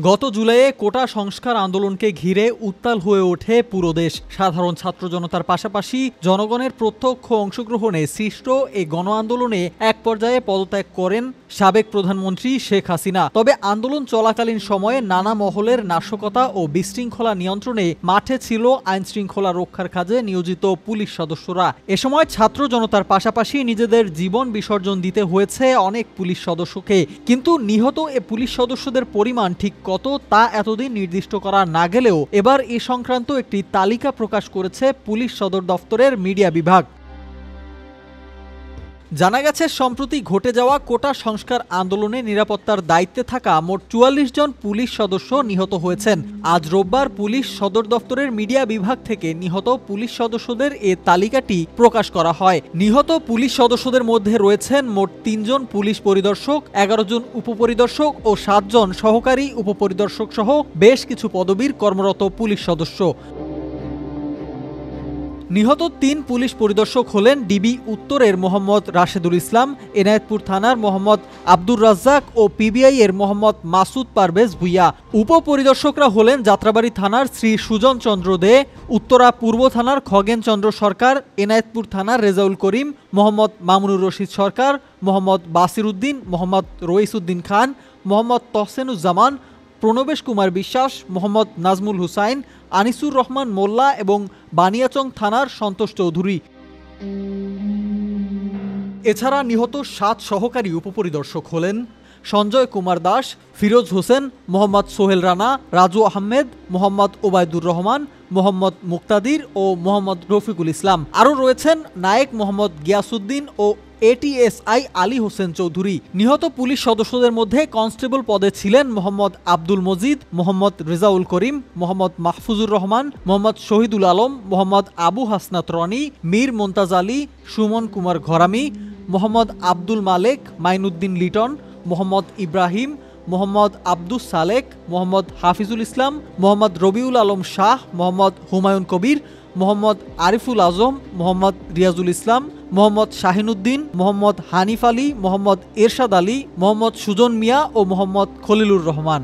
গত জুলাইয়ে কোটা সংস্কার আন্দোলনকে ঘিরে উত্তাল হয়ে ওঠে পুরো দেশ। সাধারণ ছাত্র জনতার পাশাপাশি জনগণের প্রত্যক্ষ অংশগ্রহণে সৃষ্ট এই গণ আন্দোলনে এক পর্যায়ে পদত্যাগ করেন সাবেক প্রধানমন্ত্রী শেখ হাসিনা। তবে আন্দোলন চলাকালীন সময়ে নানা মহলের নাশকতা ও বিশৃঙ্খলা নিয়ন্ত্রণে মাঠে ছিল আইন শৃঙ্খলা রক্ষার কাজে নিয়োজিত পুলিশ সদস্যরা। এ সময় ছাত্র জনতার পাশাপাশি নিজেদের জীবন বিসর্জন দিতে হয়েছে অনেক পুলিশ সদস্যকে। কিন্তু নিহত এ পুলিশ সদস্যদের পরিমাণ ঠিক কত তা এতদিন নির্দিষ্ট করা না গেলেও এবার এ সংক্রান্ত একটি তালিকা প্রকাশ করেছে পুলিশ সদর দফতরের মিডিয়া বিভাগ। জানা গেছে, সম্প্রতি ঘটে যাওয়া কোটা সংস্কার আন্দোলনে নিরাপত্তার দায়িত্বে থাকা মোট ৪৪ জন পুলিশ সদস্য নিহত হয়েছেন। আজ রোববার পুলিশ সদর দফতরের মিডিয়া বিভাগ থেকে নিহত পুলিশ সদস্যদের এ তালিকাটি প্রকাশ করা হয়। নিহত পুলিশ সদস্যদের মধ্যে রয়েছেন মোট ৩ জন পুলিশ পরিদর্শক, ১১ জন উপপরিদর্শক ও ৭ জন সহকারী উপপরিদর্শক সহ বেশ কিছু পদবীর কর্মরত পুলিশ সদস্য। নিহত ৩ পুলিশ পরিদর্শক হলেন ডিবি উত্তরের মোহাম্মদ রাশেদুল ইসলাম, এনায়েতপুর থানার মোহাম্মদ আব্দুর রাজ্জাক ও পিবিআই এর মোহাম্মদ মাসুদ পারভেজ ভুইয়া। উপপরিদর্শকরা হলেন যাত্রাবাড়ী থানার শ্রী সুজন চন্দ্র দে, উত্তরা পূর্ব থানার খগেন চন্দ্র সরকার, এনায়েতপুর থানার রেজাউল করিম, মোহাম্মদ মামুনুর রশিদ সরকার, মোহাম্মদ বাসির উদ্দিন, মোহাম্মদ রইসউদ্দিন খান, মোহাম্মদ তহসেনুজ্জামান, প্রণবেশ কুমার বিশ্বাস, মোহাম্মদ নাজমুল হুসাইন, আনিসুর রহমান মোল্লা এবং বানিয়াচং থানার সন্তোষ চৌধুরী। এছাড়া নিহত ৭ সহকারী উপপরিদর্শক হলেন সঞ্জয় কুমার দাস, ফিরোজ হোসেন, মোহাম্মদ সোহেল রানা, রাজু আহমেদ, মোহাম্মদ ওবায়দুর রহমান, মোহাম্মদ মুক্তাদির ও মোহাম্মদ রফিকুল ইসলাম। আরও রয়েছেন নায়েক মোহাম্মদ গিয়াসউদ্দিন ও এটিএসআই আলী হোসেন চৌধুরী। নিহত পুলিশ সদস্যদের মধ্যে কনস্টেবল পদে ছিলেন মোহাম্মদ আব্দুল মজিদ, মোহাম্মদ রেজাউল করিম, মোহাম্মদ মাহফুজুর রহমান, মোহাম্মদ শহীদুল আলম, মোহাম্মদ আবু হাসনাত রনি, মীর মোন্তাজ আলী, সুমন কুমার ঘরামি, মোহাম্মদ আব্দুল মালেক, মাইনুদ্দিন লিটন, মোহাম্মদ ইব্রাহিম, মোহাম্মদ আব্দুস সালেক, মোহাম্মদ হাফিজুল ইসলাম, মোহাম্মদ রবিউল আলম শাহ, মোহাম্মদ হুমায়ুন কবির, মোহাম্মদ আরিফুল আজম, মোহাম্মদ রিয়াজুল ইসলাম, মোহাম্মদ শাহিনুদ্দিন, মোহাম্মদ হানিফ আলী, মোহাম্মদ এরশাদ আলী, মোহাম্মদ সুজন মিয়া ও মোহাম্মদ খলিলুর রহমান।